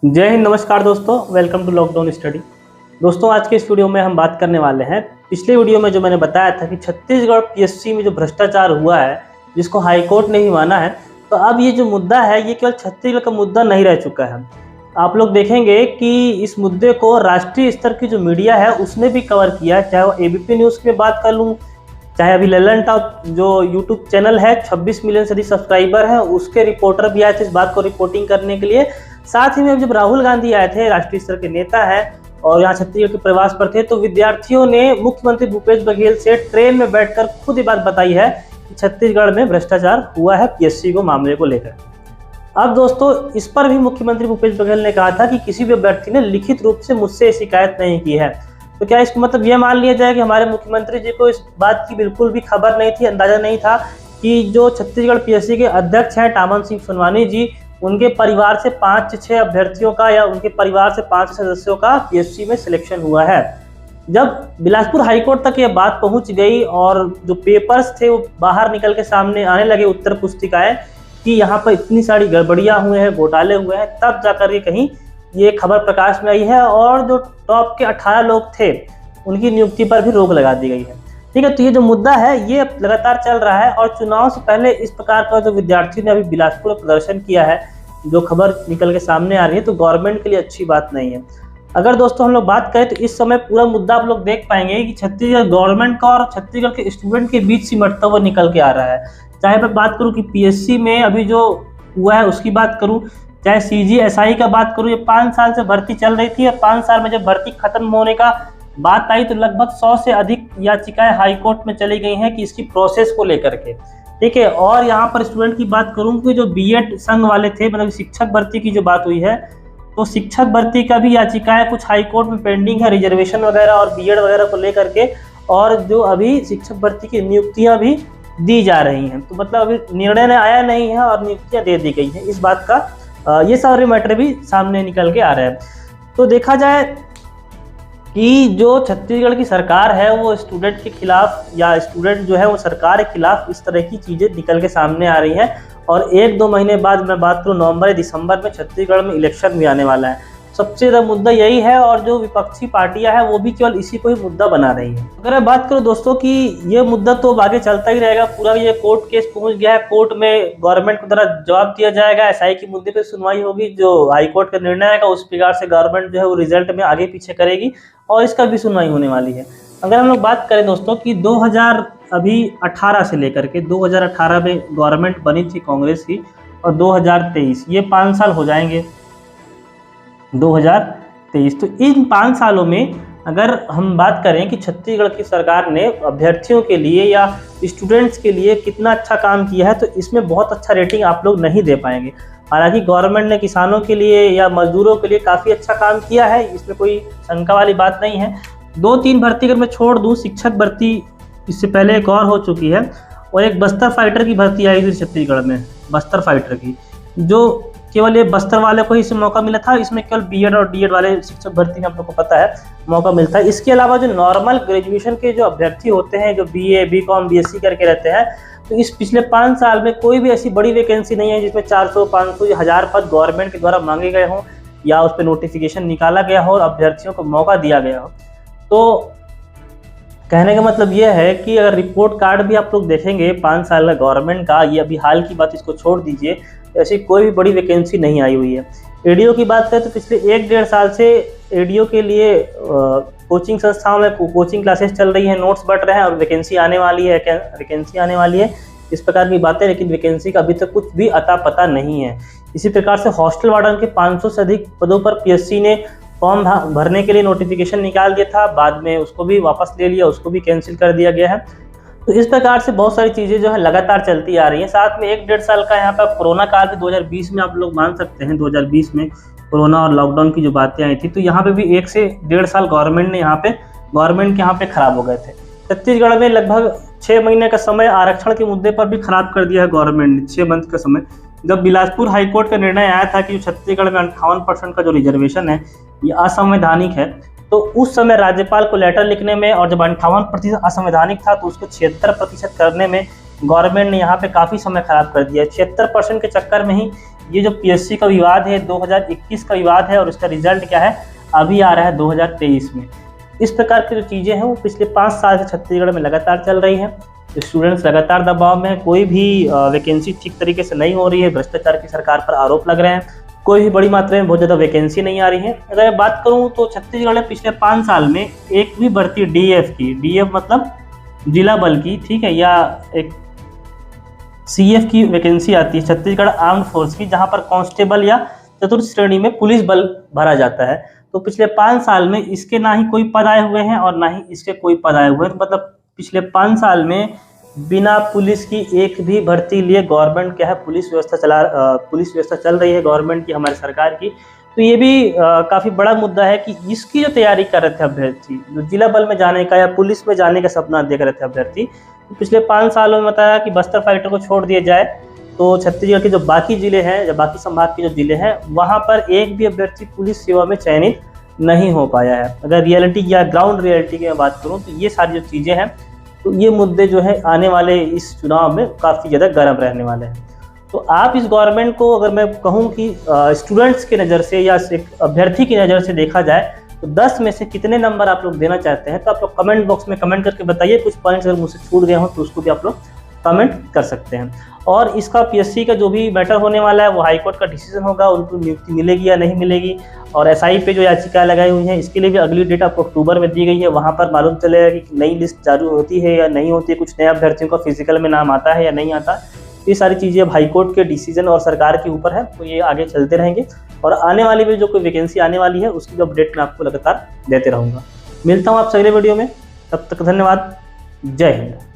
जय हिंद, नमस्कार दोस्तों, वेलकम टू लॉकडाउन स्टडी। दोस्तों, आज के इस वीडियो में हम बात करने वाले हैं। पिछले वीडियो में जो मैंने बताया था कि छत्तीसगढ़ पीएससी में जो भ्रष्टाचार हुआ है, जिसको हाईकोर्ट ने ही माना है, तो अब ये जो मुद्दा है ये केवल छत्तीसगढ़ का मुद्दा नहीं रह चुका है। आप लोग देखेंगे कि इस मुद्दे को राष्ट्रीय स्तर की जो मीडिया है उसने भी कवर किया है, चाहे वो एबीपी न्यूज़ की बात कर लूँ, चाहे अभी ललन टॉप जो यूट्यूब चैनल है 26 मिलियन से अधिक सब्सक्राइबर हैं, उसके रिपोर्टर भी आए थे इस बात को रिपोर्टिंग करने के लिए। साथ ही में जब राहुल गांधी आए थे, राष्ट्रीय स्तर के नेता हैं और यहाँ छत्तीसगढ़ के प्रवास पर थे, तो विद्यार्थियों ने मुख्यमंत्री भूपेश बघेल से ट्रेन में बैठकर खुद ये बात बताई है कि छत्तीसगढ़ में भ्रष्टाचार हुआ है पीएससी को मामले को लेकर। अब दोस्तों, इस पर भी मुख्यमंत्री भूपेश बघेल ने कहा था कि किसी भी अभ्यर्थी ने लिखित रूप से मुझसे शिकायत नहीं की है। तो क्या इसका मतलब यह मान लिया जाए कि हमारे मुख्यमंत्री जी को इस बात की बिल्कुल भी खबर नहीं थी, अंदाजा नहीं था कि जो छत्तीसगढ़ पीएससी के अध्यक्ष हैं टामन सिंह सोनवानी जी, उनके परिवार से 5 से 6 अभ्यर्थियों का या उनके परिवार से 5 सदस्यों का पीएससी में सिलेक्शन हुआ है। जब बिलासपुर हाईकोर्ट तक ये बात पहुंच गई और जो पेपर्स थे वो बाहर निकल के सामने आने लगे, उत्तर पुस्तिकाएं, कि यहाँ पर इतनी सारी गड़बड़ियां हुए हैं, घोटाले हुए हैं, तब जाकर ये कहीं ये खबर प्रकाश में आई है और जो टॉप के 18 लोग थे उनकी नियुक्ति पर भी रोक लगा दी गई है। ठीक है, तो ये जो मुद्दा है ये लगातार चल रहा है और चुनाव से पहले इस प्रकार का जो विद्यार्थियों ने अभी बिलासपुर में प्रदर्शन किया है, जो खबर निकल के सामने आ रही है, तो गवर्नमेंट के लिए अच्छी बात नहीं है। अगर दोस्तों हम लोग बात करें तो इस समय पूरा मुद्दा आप लोग देख पाएंगे कि छत्तीसगढ़ गवर्नमेंट का और छत्तीसगढ़ के स्टूडेंट के बीच सिमटता हुआ निकल के आ रहा है। चाहे मैं बात करूँ कि पीएससी में अभी जो हुआ है उसकी बात करूँ, चाहे सीजीएसआई का बात करूँ, ये 5 साल से भर्ती चल रही थी और 5 साल में जब भर्ती खत्म होने का बात आई तो लगभग 100 से अधिक याचिकाएं हाईकोर्ट में चली गई हैं कि इसकी प्रोसेस को लेकर के। ठीक है, और यहाँ पर स्टूडेंट की बात करूँ कि जो बीएड संघ वाले थे, मतलब शिक्षक भर्ती की जो बात हुई है, तो शिक्षक भर्ती का भी याचिकाएं कुछ हाईकोर्ट में पेंडिंग है, रिजर्वेशन वगैरह और बीएड वगैरह को लेकर के, और जो अभी शिक्षक भर्ती की नियुक्तियाँ भी दी जा रही हैं। तो मतलब अभी निर्णय आया नहीं है और नियुक्तियाँ दे दी गई हैं, इस बात का ये सारे मैटर भी सामने निकल के आ रहे हैं। तो देखा जाए कि जो छत्तीसगढ़ की सरकार है वो स्टूडेंट के खिलाफ या स्टूडेंट जो है वो सरकार के खिलाफ इस तरह की चीज़ें निकल के सामने आ रही हैं। और 1-2 महीने बाद मैं बात करूँ, नवंबर या दिसंबर में छत्तीसगढ़ में इलेक्शन भी आने वाला है। सबसे ज़्यादा मुद्दा यही है और जो विपक्षी पार्टियां हैं वो भी केवल इसी को ही मुद्दा बना रही हैं। अगर मैं बात करूं दोस्तों कि ये मुद्दा तो आगे चलता ही रहेगा, पूरा ये कोर्ट केस पहुंच गया है, कोर्ट में गवर्नमेंट को द्वारा जवाब दिया जाएगा, एसआई की मुद्दे पे सुनवाई होगी, जो हाईकोर्ट का निर्णय आएगा उस प्रकार से गवर्नमेंट जो है वो रिजल्ट में आगे पीछे करेगी और इसका भी सुनवाई होने वाली है। अगर हम लोग बात करें दोस्तों कि 2018 से लेकर के 2018 में गवर्नमेंट बनी थी कांग्रेस की और 2023 ये 5 साल हो जाएंगे 2023। तो इन 5 सालों में अगर हम बात करें कि छत्तीसगढ़ की सरकार ने अभ्यर्थियों के लिए या स्टूडेंट्स के लिए कितना अच्छा काम किया है, तो इसमें बहुत अच्छा रेटिंग आप लोग नहीं दे पाएंगे। हालांकि गवर्नमेंट ने किसानों के लिए या मजदूरों के लिए काफ़ी अच्छा काम किया है, इसमें कोई शंका वाली बात नहीं है। 2-3 भर्ती अगर मैं छोड़ दूँ, शिक्षक भर्ती इससे पहले एक और हो चुकी है और एक बस्तर फाइटर की भर्ती आई थी छत्तीसगढ़ में, बस्तर फाइटर की, जो केवल ये बस्तर वाले को ही इसमें मौका मिला था। इसमें केवल बीएड और डीएड वाले शिक्षक भर्ती में आप लोग को पता है मौका मिलता है। इसके अलावा जो नॉर्मल ग्रेजुएशन के जो अभ्यर्थी होते हैं, जो बीए बीकॉम बीएससी करके रहते हैं, तो इस पिछले 5 साल में कोई भी ऐसी बड़ी वैकेंसी नहीं है जिसमें 400 500 या 1000 पद गवर्नमेंट के द्वारा मांगे गए हों या उस पर नोटिफिकेशन निकाला गया हो और अभ्यर्थियों को मौका दिया गया हो। तो कहने का मतलब ये है कि अगर रिपोर्ट कार्ड भी आप लोग देखेंगे 5 साल का गवर्नमेंट का, ये अभी हाल की बात इसको छोड़ दीजिए, ऐसी कोई भी बड़ी वैकेंसी नहीं आई हुई है। एडीओ की बात करें तो पिछले 1-1.5 साल से एडीओ के लिए कोचिंग संस्थाओं में कोचिंग क्लासेस चल रही हैं, नोट्स बढ़ रहे हैं और वैकेंसी आने वाली है, इस प्रकार की बातें, लेकिन वैकेंसी का अभी तक कुछ भी अता पता नहीं है। इसी प्रकार से हॉस्टल वार्डन के 500 से अधिक पदों पर पीएससी ने फॉर्म भरने के लिए नोटिफिकेशन निकाल दिया था, बाद में उसको भी वापस ले लिया, उसको भी कैंसिल कर दिया गया है। तो इस प्रकार से बहुत सारी चीज़ें जो है लगातार चलती आ रही हैं। साथ में 1-1.5 साल का यहाँ पर कोरोना काल भी 2020 में आप लोग मान सकते हैं, 2020 में कोरोना और लॉकडाउन की जो बातें आई थी, तो यहाँ पे भी 1 से 1.5 साल गवर्नमेंट के यहाँ पे खराब हो गए थे। छत्तीसगढ़ में लगभग 6 महीने का समय आरक्षण के मुद्दे पर भी खराब कर दिया है गवर्नमेंट ने। 6 मंथ का समय, जब बिलासपुर हाईकोर्ट का निर्णय आया था कि छत्तीसगढ़ में 58% का जो रिजर्वेशन है ये असंवैधानिक है, तो उस समय राज्यपाल को लेटर लिखने में, और जब 58% असंवैधानिक था तो उसको 76% करने में गवर्नमेंट ने यहाँ पे काफ़ी समय खराब कर दिया। 76% के चक्कर में ही ये जो पीएससी का विवाद है 2021 का विवाद है और इसका रिजल्ट क्या है अभी आ रहा है 2023 में। इस प्रकार की जो चीज़ें हैं वो पिछले 5 साल से छत्तीसगढ़ में लगातार चल रही हैं। स्टूडेंट्स लगातार दबाव में हैं, कोई भी वैकेंसी ठीक तरीके से नहीं हो रही है, भ्रष्टाचार की सरकार पर आरोप लग रहे हैं, कोई भी बड़ी मात्रा में बहुत ज़्यादा वैकेंसी नहीं आ रही है। अगर मैं बात करूँ तो छत्तीसगढ़ में पिछले 5 साल में एक भी भर्ती डीएफ मतलब जिला बल की, ठीक है, या एक सीएफ की वैकेंसी आती है छत्तीसगढ़ आर्म्ड फोर्स की, जहां पर कांस्टेबल या चतुर्थ श्रेणी में पुलिस बल भरा जाता है। तो पिछले 5 साल में इसके ना ही कोई पद आए हुए हैं और ना ही इसके कोई पद आए हुए हैं। मतलब पिछले 5 साल में बिना पुलिस की एक भी भर्ती लिए गवर्नमेंट क्या है पुलिस व्यवस्था चल रही है गवर्नमेंट की, हमारी सरकार की। तो ये भी काफ़ी बड़ा मुद्दा है कि इसकी जो तैयारी कर रहे थे अभ्यर्थी, जो जिला बल में जाने का या पुलिस में जाने का सपना देख रहे थे अभ्यर्थी, तो पिछले 5 सालों में बताया कि बस्तर फाइटर को छोड़ दिया जाए तो छत्तीसगढ़ के जो बाकी जिले हैं या बाकी संभाग के जो जिले हैं वहाँ पर एक भी अभ्यर्थी पुलिस सेवा में चयनित नहीं हो पाया है। अगर रियलिटी या ग्राउंड रियलिटी की मैं बात करूँ तो ये सारी जो चीज़ें हैं, तो ये मुद्दे जो है आने वाले इस चुनाव में काफ़ी ज़्यादा गर्म रहने वाले हैं। तो आप इस गवर्नमेंट को अगर मैं कहूँ कि स्टूडेंट्स की नज़र से या एक अभ्यर्थी की नज़र से देखा जाए तो 10 में से कितने नंबर आप लोग देना चाहते हैं, तो आप लोग कमेंट बॉक्स में कमेंट करके बताइए। कुछ पॉइंट्स अगर मुझसे छूट गए हों तो उसको भी आप लोग कमेंट कर सकते हैं। और इसका पीएससी का जो भी मैटर होने वाला है वो हाईकोर्ट का डिसीजन होगा, उनको नियुक्ति मिलेगी या नहीं मिलेगी। और एसआई पे जो याचिका लगाई हुई है इसके लिए भी अगली डेट आपको अक्टूबर में दी गई है, वहाँ पर मालूम चलेगा कि नई लिस्ट जारी होती है या नहीं होती है, कुछ नए अभ्यर्थियों का फिजिकल में नाम आता है या नहीं आता। ये सारी चीज़ें अब हाईकोर्ट के डिसीजन और सरकार के ऊपर है, तो ये आगे चलते रहेंगे। और आने वाली भी जो कोई वैकेंसी आने वाली है उसकी जो अपडेट मैं आपको लगातार देते रहूँगा। मिलता हूँ आपसे अगले वीडियो में, तब तक धन्यवाद, जय हिंद।